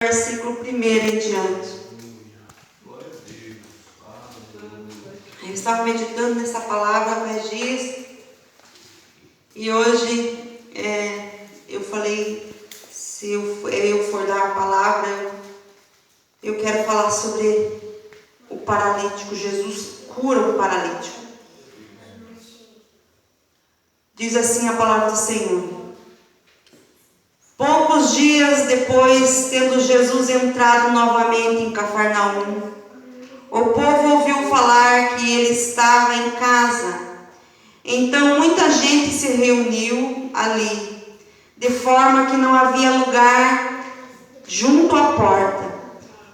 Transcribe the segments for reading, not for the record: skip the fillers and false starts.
versículo 1 em diante. Eu estava meditando nessa palavra há 10 dias e hoje eu falei, se eu for dar a palavra, eu quero falar sobre o paralítico. Jesus cura o paralítico. Diz assim a palavra do Senhor: poucos dias depois, tendo Jesus entrado novamente em Cafarnaum, o povo ouviu falar que ele estava em casa. Então muita gente se reuniu ali, de forma que não havia lugar junto à porta.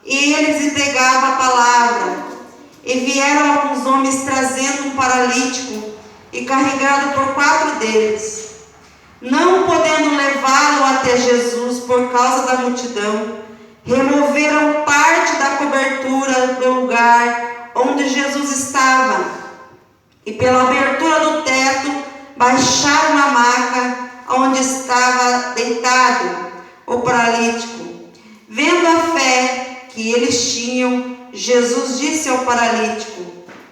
E eles lhe pregavam a palavra. E vieram alguns homens trazendo um paralítico e carregado por 4 deles. Não podendo levá-lo até Jesus por causa da multidão, removeram parte da cobertura do lugar onde Jesus estava, e pela abertura do teto baixaram a maca onde estava deitado o paralítico. Vendo a fé que eles tinham, Jesus disse ao paralítico: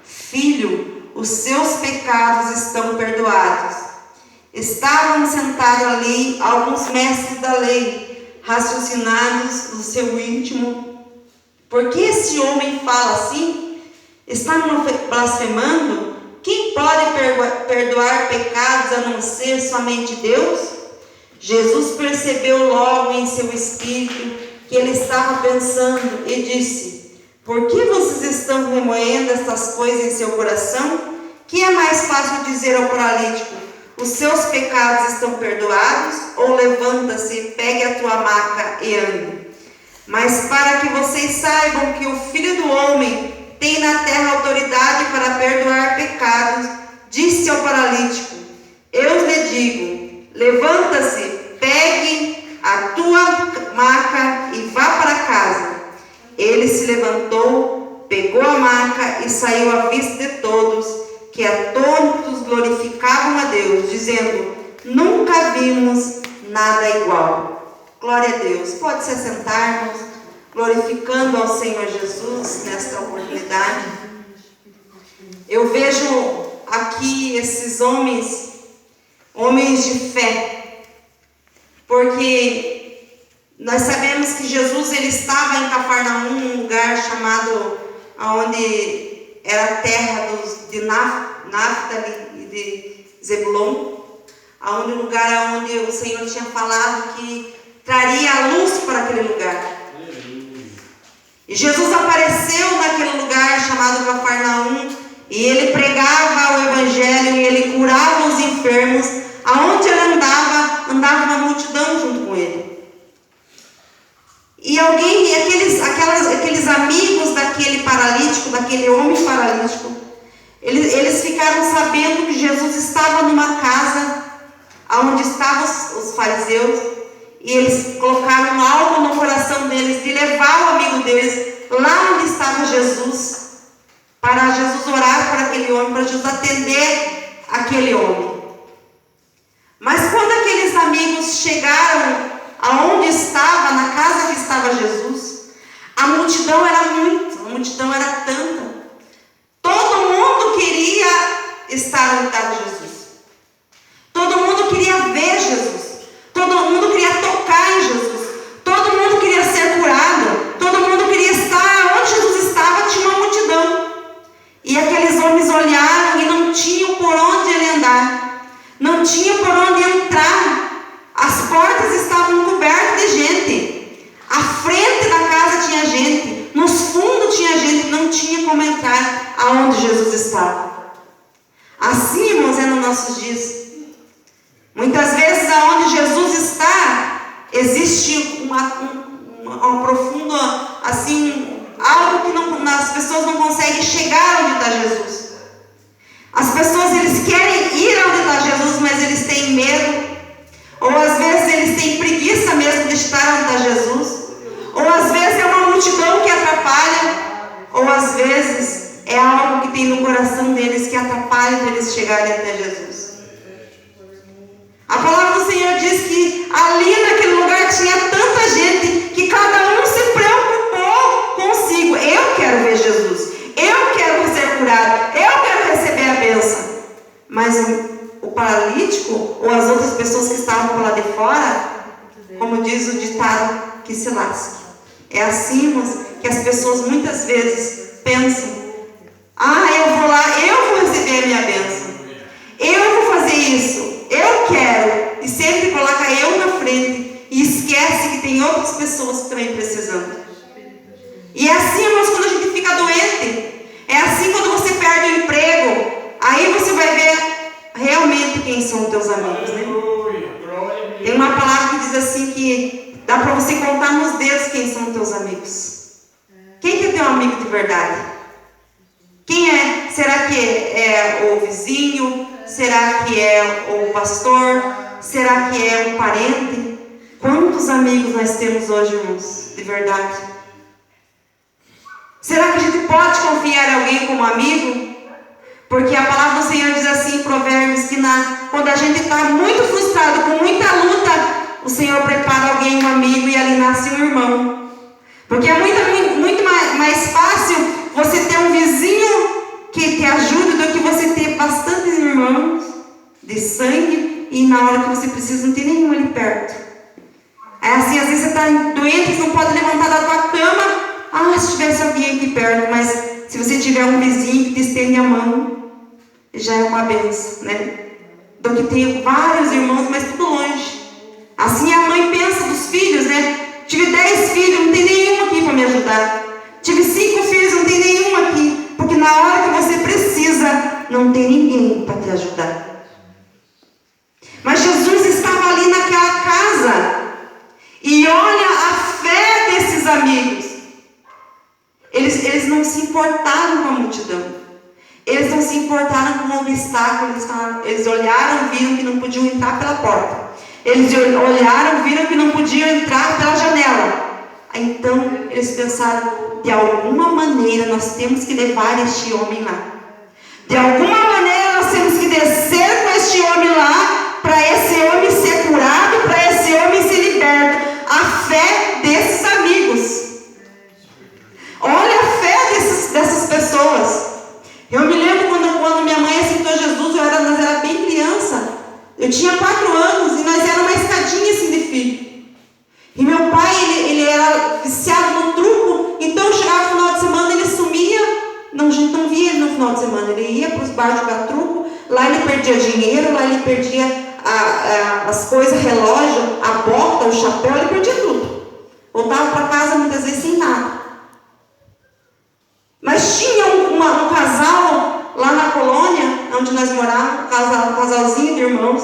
filho, os seus pecados estão perdoados. Estavam sentados ali alguns mestres da lei, raciocinados no seu íntimo: por que esse homem fala assim? Está blasfemando? Quem pode perdoar pecados a não ser somente Deus? Jesus percebeu logo em seu espírito que ele estava pensando e disse: por que vocês estão remoendo estas coisas em seu coração? Que é mais fácil dizer ao paralítico: os seus pecados estão perdoados, ou levanta-se, pegue a tua maca e ande? Mas para que vocês saibam que o Filho do Homem tem na terra autoridade para perdoar pecados, disse ao paralítico: eu lhe digo, levanta-se, pegue a tua maca e vá para casa. Ele se levantou, pegou a maca e saiu à vista de todos, que atônitos glorificavam a Deus, dizendo: nunca vimos nada igual. Glória a Deus. Pode se assentarmos, glorificando ao Senhor Jesus nesta oportunidade. Eu vejo aqui esses homens de fé, porque nós sabemos que Jesus ele estava em Cafarnaum, um lugar chamado, onde era a terra de Naftali e de Zebulon, onde o lugar onde o Senhor tinha falado que traria a luz para aquele lugar. E Jesus apareceu naquele lugar chamado Cafarnaum, e ele pregava o evangelho, e ele curava os enfermos. Aonde ele andava uma multidão junto com ele. E aqueles amigos daquele paralítico, daquele homem paralítico, eles ficaram sabendo que Jesus estava numa casa onde estavam os fariseus, e eles colocaram algo no coração deles de levar o amigo deles lá onde estava Jesus, para Jesus orar por aquele homem, para Jesus atender aquele homem. Mas quando aqueles amigos chegaram aonde estava, na casa que estava Jesus, a multidão era tanta. Todo mundo queria estar onde estava Jesus. Todo mundo queria ver Jesus. Todo mundo queria tocar em Jesus. Todo mundo queria ser curado. Todo mundo queria estar onde Jesus estava. Tinha uma multidão. E aqueles homens olharam e não tinham por onde ele andar. Não tinha por onde entrar. As portas estavam cobertas de gente. À frente da casa tinha gente. Nos fundos tinha gente. Não tinha como entrar aonde Jesus estava. Assim, irmãos, é nos nossos dias. Muitas vezes aonde Jesus está, existe uma profunda, assim, algo que as pessoas não conseguem chegar onde está Jesus. As pessoas, eles querem ir onde está Jesus, mas eles têm medo. Ou às vezes eles têm preguiça mesmo de estar onde está Jesus. Ou às vezes é uma multidão que atrapalha. Ou às vezes é algo que tem no coração deles que atrapalha eles chegarem até Jesus. A palavra do Senhor diz que ali naquele lugar tinha tanta gente que cada um lasque. É assim, irmãos, que as pessoas muitas vezes pensam: ah, eu vou lá, eu vou receber a minha bênção, eu vou fazer isso, eu quero, e sempre coloca eu na frente e esquece que tem outras pessoas que também precisando. E é assim, irmãos, quando a gente fica doente, é assim quando você perde o emprego, aí você vai ver realmente quem são os teus amigos, né? Tem uma palavra que diz assim que dá para você contar nos dedos quem são os teus amigos. Quem que é teu amigo de verdade? Quem é? Será que é o vizinho? Será que é o pastor? Será que é um parente? Quantos amigos nós temos hoje, irmãos, de verdade? Será que a gente pode confiar em alguém como amigo? Porque a palavra do Senhor diz assim em Provérbios, que quando a gente está muito frustrado, com muita luta, o Senhor prepara alguém, um amigo, e ali nasce um irmão. Porque é muito mais fácil você ter um vizinho que te ajude do que você ter bastantes irmãos de sangue e na hora que você precisa não ter nenhum ali perto. É assim, às vezes você está doente, você não pode levantar da tua cama. Ah, se tivesse alguém aqui perto, mas se você tiver um vizinho que te estende a mão, já é uma benção, né? Do que ter vários irmãos, mas tudo longe. Assim a mãe pensa dos filhos, né? Tive 10 filhos, não tem nenhum aqui para me ajudar. Tive 5 filhos, não tem nenhum aqui. Porque na hora que você precisa, não tem ninguém para te ajudar. Mas Jesus estava ali naquela casa. E olha a fé desses amigos. Eles não se importaram com a multidão. Eles não se importaram com o obstáculo. Eles olharam e viram que não podiam entrar pela porta. Eles olharam e viram que não podiam entrar pela janela. Então eles pensaram: de alguma maneira nós temos que levar este homem lá. De alguma maneira nós temos que descer com este homem lá, para esse homem ser curado, para esse homem ser liberto. A fé desses amigos. Olha a fé dessas pessoas. Eu me lembro quando minha mãe aceitou Jesus, nós era bem criança. Eu tinha 4 anos e nós era uma escadinha assim de filho. E meu pai, ele era viciado no truco, então chegava no final de semana, ele sumia. Não, a gente não via ele no final de semana. Ele ia para os bares jogar truco, lá ele perdia dinheiro, lá ele perdia as coisas, relógio, a bota, o chapéu, ele perdia tudo. Voltava para casa muitas vezes sem nada. Mas tinha um casal lá na colônia, onde nós morávamos, um casalzinho de irmãos,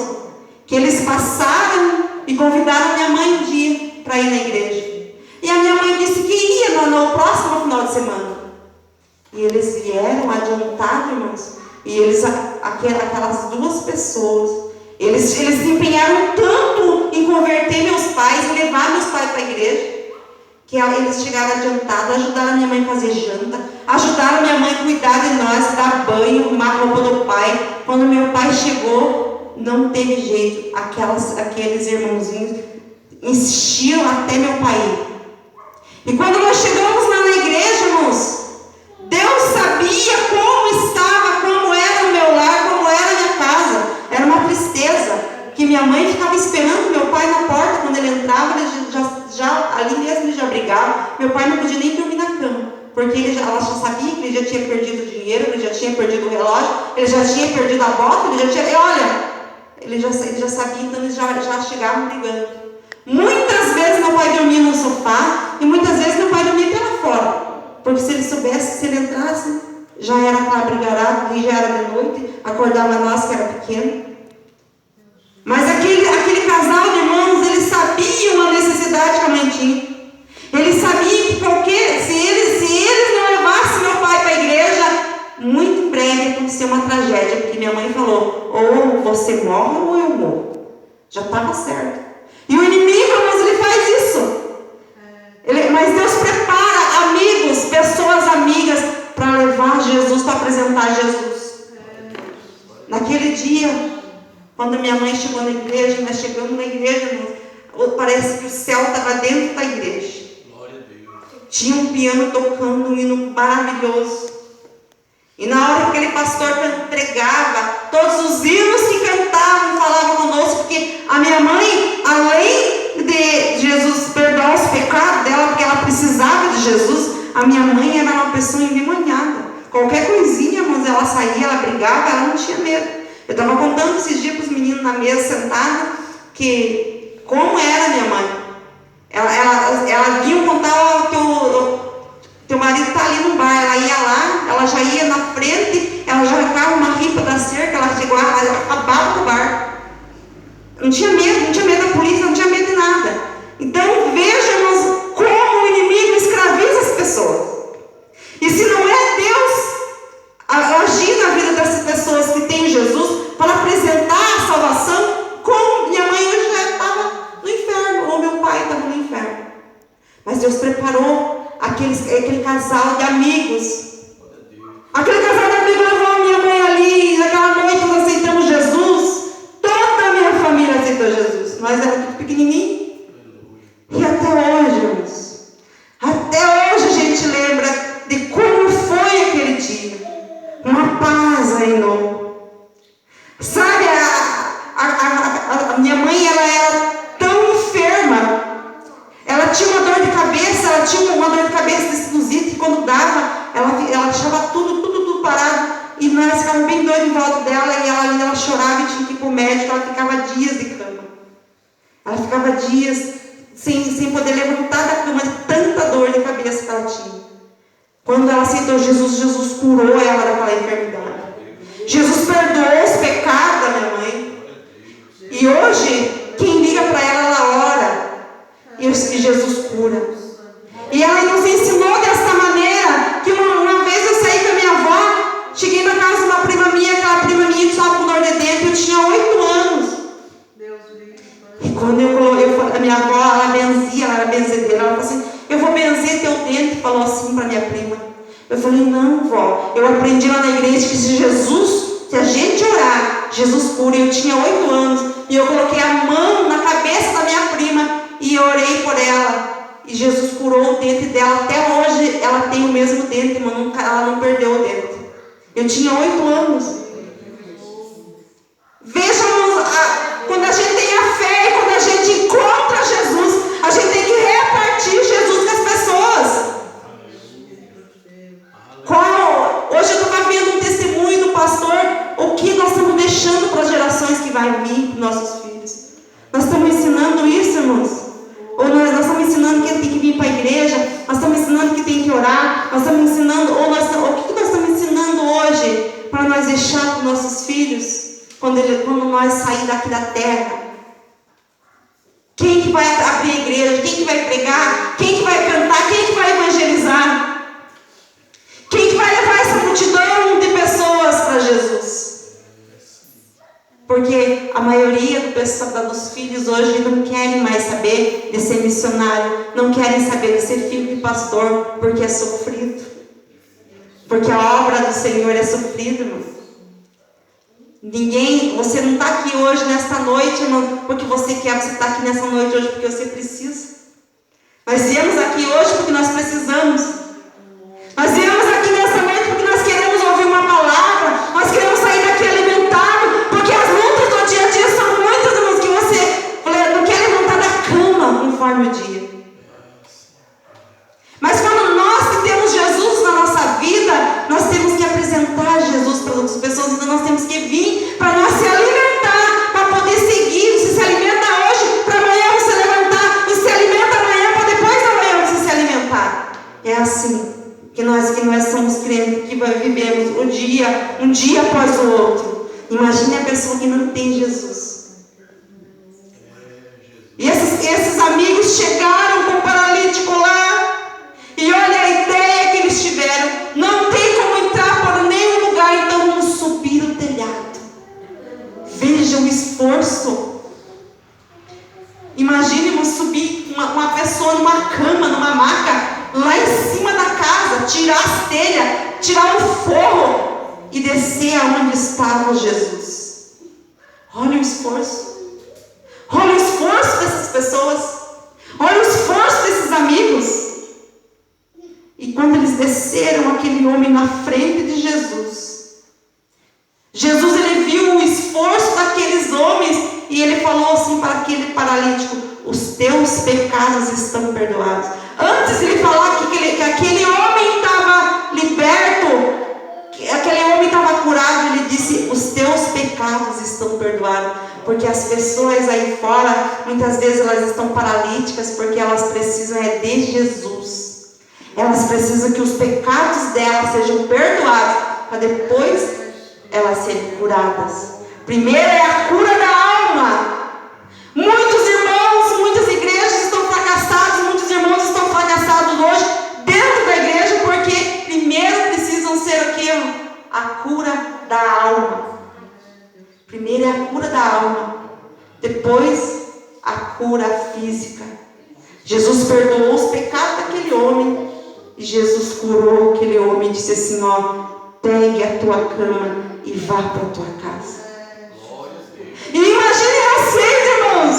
que eles passaram e convidaram minha mãe um dia para ir na igreja. E a minha mãe disse que ia no próximo final de semana. E eles vieram adiantados, irmãos. E eles, aquelas 2 pessoas, eles se empenharam tanto em converter meus pais, em levar meus pais para a igreja, que eles chegaram adiantados, ajudaram a minha mãe a fazer janta, ajudaram a minha mãe a cuidar de nós, dar banho, arrumar a roupa do pai. Quando meu pai chegou, não teve jeito. Aqueles irmãozinhos insistiram até meu pai ir. E quando nós chegamos lá na igreja, irmãos, Deus sabia como estava, como era o meu lar, como era a minha casa. Era uma tristeza, que minha mãe ficava esperando meu pai na porta. Quando ele entrava, ele ali mesmo ele já brigava. Meu pai não podia nem dormir na cama, porque ela já sabia que ele já tinha perdido o dinheiro, ele já tinha perdido o relógio, ele já tinha perdido a bota, ele já sabia, então eles já chegavam brigando. Muitas vezes meu pai dormia no sofá, e muitas vezes meu pai dormia até lá fora, porque se ele soubesse, se ele entrasse, já era aquela brigarada, já era de noite, acordava nós que era pequeno. Mas aquele casal de irmãos, eles sabiam a necessidade que a mãe tinha. Eles sabiam que se eles não levassem meu pai para a igreja, muito em breve ia acontecer uma tragédia, porque minha mãe falou: ou você morre ou eu morro. Já estava certo. E o inimigo, irmãos, ele faz isso. Mas Deus prepara amigos, pessoas amigas, para levar Jesus, para apresentar Jesus. Naquele dia, quando minha mãe chegou na igreja, nós chegamos na igreja, parece que o céu estava dentro da igreja. Glória a Deus. Tinha um piano tocando um hino maravilhoso. E na hora que aquele pastor pregava, todos os hinos que cantavam falavam conosco, porque a minha mãe, além de Jesus perdoar os pecados A minha mãe era uma pessoa endemoniada. Qualquer coisinha, mas ela saía, ela brigava, ela não tinha medo. Eu estava contando esses dias para os meninos na mesa sentada que como era minha mãe. Ela vinha contar, teu marido está ali no bar. Ela ia lá, ela já ia na frente, ela já arrancava uma ripa da cerca, ela chegou lá, ela acabava com o bar. Não tinha medo da polícia, não tinha medo de nada. Então vejamos como o inimigo escraviza as pessoas. E se não é Deus agir na vida dessas pessoas que têm Jesus para apresentar a salvação, como minha mãe hoje já estava no inferno, ou meu pai estava no inferno. Mas Deus preparou aquele casal de amigos. Aquele casal de amigos levou a minha mãe ali, e naquela noite nós aceitamos Jesus. Toda a minha família aceitou Jesus. Nós éramos tudo pequenininhos. E até hoje, irmãos, até hoje a gente lembra de como foi aquele dia. Uma paz enorme. Sabe, a minha mãe, ela era tão enferma. Ela tinha uma dor de cabeça de sinusite, que quando dava, ela deixava tudo parado. E nós ficávamos bem doidos em volta dela, e ela chorava e tinha que ir para o médico. Ela ficava dias de cama. Ela ficava dias sem poder levantar da cama de tanta dor de cabeça que ela tinha. Quando ela aceitou Jesus, Jesus curou ela daquela enfermidade. Jesus perdoou os pecados da minha mãe. E hoje, quem liga para ela, ela ora. E Jesus cura. E ela nos ensinou desta maneira, que uma vez eu saí com a minha avó, cheguei na casa de uma prima minha, aquela prima minha que estava com dor de dente, eu tinha 8 anos. E quando a minha avó, ela benzia, ela era benzedeira, ela falou assim, eu vou benzer teu dente, falou assim para minha prima. Eu falei, não, vó, eu aprendi lá na igreja que se a gente orar, Jesus cura. E eu tinha 8 anos, e eu coloquei a mão na cabeça da minha prima, e eu orei por ela, e Jesus curou o dente dela. Até hoje ela tem o mesmo dente, mas ela não perdeu o dente. Eu tinha 8 anos. Vejam, quando a gente tem a fé e quando a gente encontra Jesus, a gente tem que repartir Jesus com as pessoas. Hoje eu estava vendo um testemunho do pastor, o que nós estamos deixando para as gerações que vão vir, para os nossos filhos. Nós estamos ensinando isso, irmãos? Ou nós estamos ensinando que tem que vir para a igreja, nós estamos ensinando que tem que orar, nós estamos ensinando, o que nós estamos ensinando hoje para nós deixar para os nossos filhos, quando nós sair daqui da terra? Quem que vai abrir a igreja? Quem que vai pregar? Quem que vai cantar? Quem que vai evangelizar? Quem que vai levar essa multidão de pessoas para Jesus? Porque a maioria dos filhos hoje não querem mais saber de ser missionário, não querem saber de ser filho de pastor, porque é sofrido. Porque a obra do Senhor é sofrida, irmão. Você não está aqui hoje, nesta noite, irmão, porque você quer, você está aqui nessa noite hoje porque você precisa. Nós viemos aqui hoje porque nós precisamos. Nós viemos aqui nessa noite porque nós queremos ouvir uma palavra, nós queremos sair daqui alimentado, porque as lutas do dia a dia são muitas, irmãos, que você não quer levantar da cama conforme o dia. Mas quando nós que temos Jesus na nossa vida, nós temos que apresentar Jesus para outras pessoas, então nós temos que vir para nós se alimentar, para poder seguir. Você se alimenta hoje, para amanhã você levantar, você se alimenta amanhã, para depois da manhã você se alimentar. É assim que nós somos crentes, que vivemos um dia após o outro. Imagine a pessoa que não tem Jesus. E esses amigos chegaram com o paralítico lá, e olha a ideia que eles tiveram. Não tem como entrar por nenhum lugar, então vamos subir o telhado. Veja o esforço. Imagine subir uma pessoa numa cama, numa maca, lá em cima da casa, tirar as telhas, tirar o forro e descer aonde estava Jesus. Olha o esforço. Olha o esforço dessas pessoas. Olha o esforço desses amigos. E quando eles desceram aquele homem na frente de Jesus, ele viu o esforço daqueles homens e ele falou assim para aquele paralítico: os teus pecados estão perdoados. Antes de ele falar que aquele homem pecados estão perdoados. Porque as pessoas aí fora, muitas vezes elas estão paralíticas porque elas precisam de Jesus. Elas precisam que os pecados delas sejam perdoados para depois elas serem curadas. Primeiro é a cura da alma. Muitos irmãos, muitas igrejas estão fracassados, muitos irmãos estão fracassados hoje dentro da igreja porque primeiro precisam ser o quê? A cura da alma. Primeiro é a cura da alma, depois a cura física. Jesus perdoou os pecados daquele homem e Jesus curou aquele homem e disse assim, pegue a tua cama e vá para a tua casa. E imagine vocês, irmãos,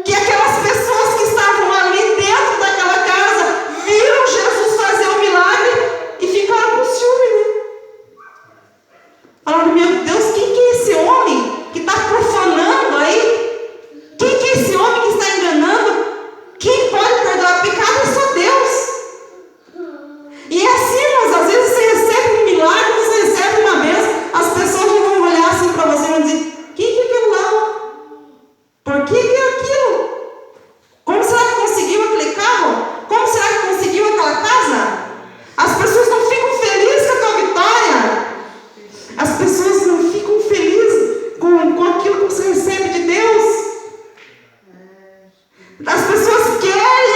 que aquelas pessoas que estavam ali dentro daquela casa viram Jesus fazer o milagre e ficaram com ciúme, né? Falaram, meu Deus, quem que é esse homem que está profanando aí? Quem que é esse homem que está enganando? Quem pode perdoar pecado é só Deus. E é assim, irmãos, às vezes você recebe um milagre, você recebe uma bênção, as pessoas vão olhar assim para você e vão dizer, quem que é aquilo lá? Por que é aquilo? Como será que conseguiu aquele carro? Como será que conseguiu aquela casa? As pessoas não ficam felizes com a tua vitória. As pessoas não ficam felizes com aquilo que você recebe de Deus. As pessoas querem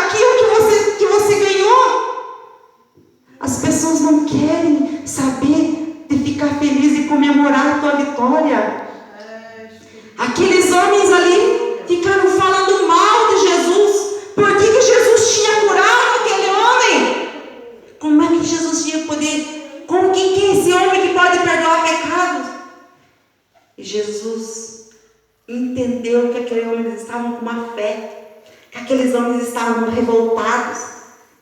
aquilo que você ganhou. As pessoas não querem saber de ficar feliz e comemorar a tua vitória. Aqueles homens ali ficaram falando mal de Jesus. Por que Jesus tinha curado aquele homem? Como é que Jesus tinha poder? Quem que é esse homem que pode perdoar pecados? E Jesus entendeu que aqueles homens estavam com uma fé, que aqueles homens estavam revoltados.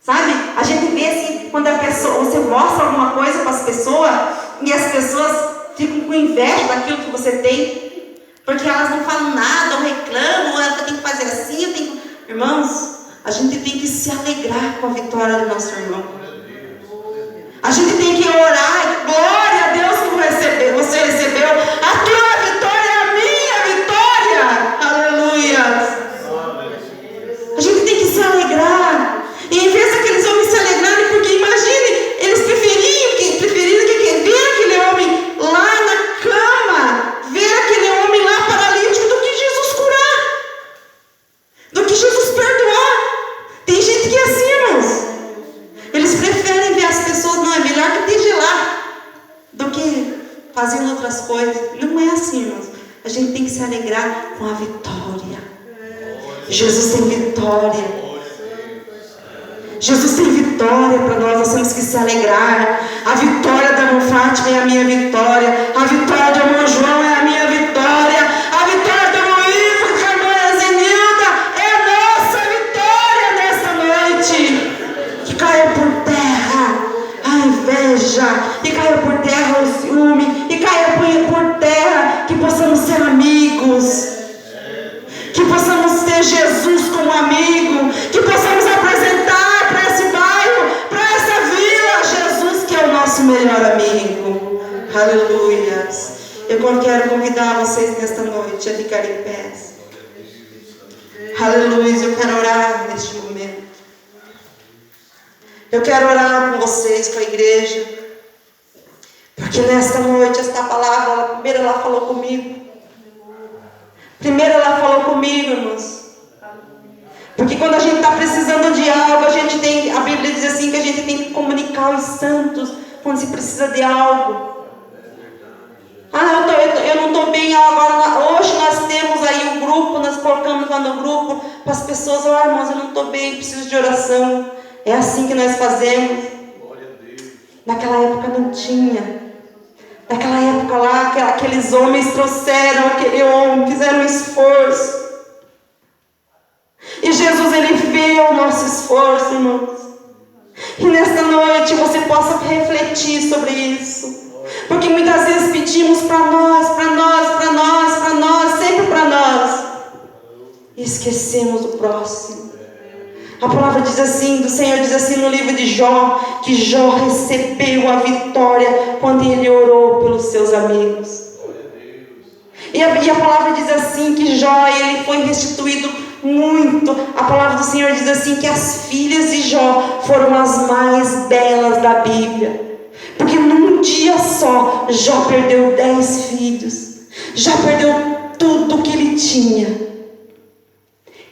Sabe? A gente vê assim, quando você mostra alguma coisa para as pessoas e as pessoas ficam com inveja daquilo que você tem, porque elas não falam nada, ou reclamam, eu tenho que fazer assim, Irmãos, a gente tem que se alegrar com a vitória do nosso irmão. A gente tem que orar, glória a Deus que você recebeu. A tua vitória é a minha vitória. Aleluia. A gente tem que se alegrar. E em vez daqueles homens se alegrarem, porque imagine, eles preferiram que ver aquele homem lá na cama, ver aquele homem lá paralítico, do que Jesus curar, do que Jesus perdoar. Tem gente que é assim, irmãos. Eles preferem ver as pessoas, não, é melhor que esteja lá do que fazendo outras coisas. Não é assim, irmãos. A gente tem que se alegrar com a vitória. Jesus tem vitória. Jesus tem vitória para nós temos que se alegrar. A vitória da irmã Fátima é a minha vitória. A vitória do irmão João é a minha vitória. A vitória do irmão Ivo, da irmã Zenilda é a nossa vitória nesta noite. Que caia por terra a inveja, que caia por terra o ciúme, que caia por terra que possamos ser amigos, que possamos ter Jesus como amigo, que possamos apresentar para esse bairro, para essa vila, Jesus que é o nosso melhor amigo. Aleluia. Eu quero convidar vocês nesta noite a ficarem em pé. Aleluia. Eu quero orar neste momento. Eu quero orar com vocês, com a igreja, porque nesta noite esta palavra, primeiro ela falou comigo. Primeiro ela falou comigo, irmãos. Porque quando a gente está precisando de algo, a Bíblia diz assim que a gente tem que comunicar aos santos quando se precisa de algo. Eu não estou bem agora. Hoje nós temos aí um grupo, nós colocamos lá no grupo para as pessoas, irmãos, eu não estou bem, preciso de oração. É assim que nós fazemos. Naquela época não tinha. Naquela época lá, aqueles homens trouxeram aquele homem, fizeram um esforço. E Jesus, ele vê o nosso esforço, irmãos. E nesta noite você possa refletir sobre isso. Porque muitas vezes pedimos para nós, sempre para nós. E esquecemos do próximo. A palavra diz assim, do Senhor diz assim no livro de Jó, que Jó recebeu a vitória quando ele orou pelos seus amigos. E a palavra diz assim, que Jó, ele foi restituído muito. A palavra do Senhor diz assim, que as filhas de Jó foram as mais belas da Bíblia. Porque num dia só, Jó perdeu 10 filhos. Jó perdeu tudo que ele tinha.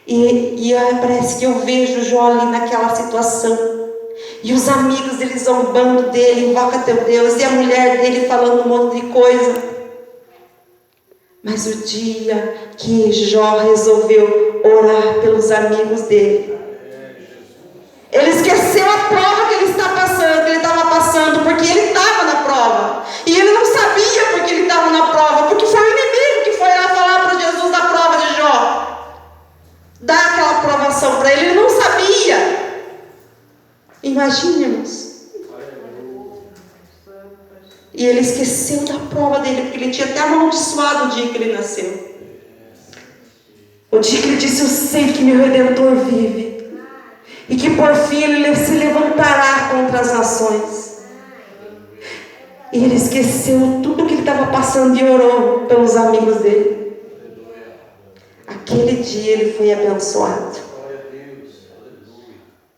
E parece que eu vejo Jó ali naquela situação. E os amigos dele zombando dele, invoca teu Deus. E a mulher dele falando um monte de coisa. Mas o dia que Jó resolveu orar pelos amigos dele, ele esqueceu a prova que ele estava passando, porque ele estava na prova. E ele não sabia porque ele estava na prova, porque foi o inimigo que foi lá falar para Jesus da prova de Jó. Dar aquela aprovação para ele, ele não sabia. Imagine-nos. E ele esqueceu da prova dele, porque ele tinha até amaldiçoado o dia que ele nasceu. O dia que ele disse, eu sei que meu Redentor vive. E que por fim ele se levantará contra as nações. E ele esqueceu tudo que ele estava passando e orou pelos amigos dele. Aquele dia ele foi abençoado.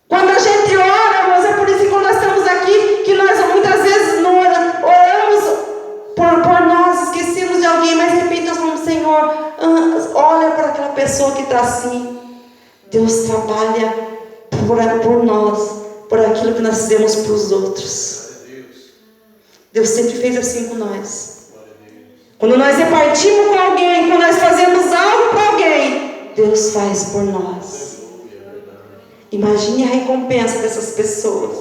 Quando a gente ora, irmãos, é por isso que quando nós estamos aqui, que nós muitas vezes não oramos por nós, esquecemos de alguém, mas de repente nós falamos, Senhor, olha para aquela pessoa que está assim. Deus trabalha por nós, por aquilo que nós fizemos para os outros. Deus sempre fez assim com nós. Quando nós repartimos com alguém, quando nós fazemos algo para alguém, Deus faz por nós. Imagine a recompensa dessas pessoas.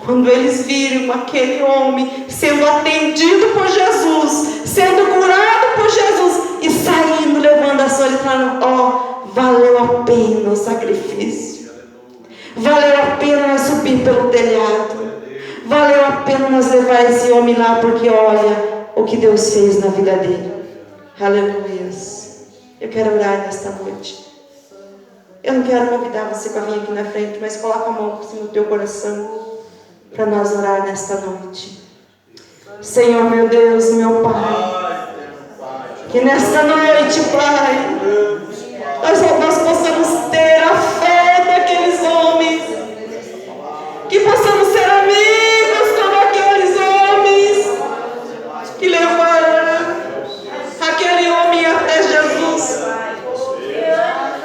Quando eles viram aquele homem sendo atendido por Jesus, sendo curado por Jesus e saindo, levando a sua, e falando, valeu a pena o sacrifício. Valeu a pena nós subir pelo telhado. Valeu a pena nós levar esse homem lá, porque olha o que Deus fez na vida dele. Aleluia. Eu quero orar nesta noite. Eu não quero convidar você para vir aqui na frente, mas coloca a mão assim no teu coração para nós orar nesta noite. Senhor, meu Deus, meu Pai, que nesta noite, Pai, nós possamos ter a fé daqueles homens, que possamos ser amigos como aqueles homens que levaram aquele homem até Jesus,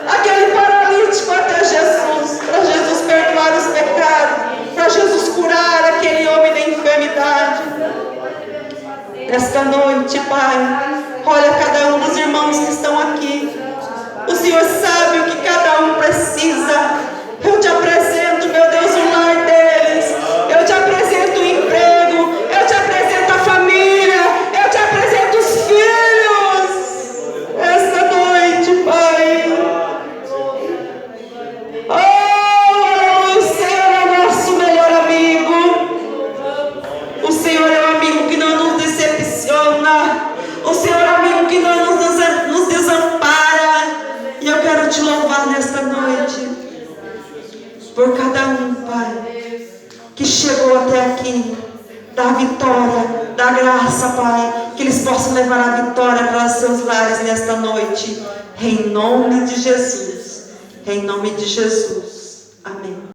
aquele paralítico até Jesus, para Jesus perdoar os pecados, para Jesus curar aquele homem da enfermidade. Nesta noite, Pai, olha cada um dos irmãos que estão aqui. O Senhor sabe o que cada um precisa. Eu te apresento, meu Deus, o lar deles. Eu te apresento o emprego. Eu te apresento a família. Eu te apresento os filhos. Esta noite, Pai. Oh, o Senhor é nosso melhor amigo. O Senhor é um amigo que não nos decepciona. O Senhor é um amigo que não nos desampara. E eu quero te louvar nesta noite por cada um, Pai, que chegou até aqui, da vitória, da graça, Pai, que eles possam levar a vitória para os seus lares nesta noite, em nome de Jesus, em nome de Jesus, amém.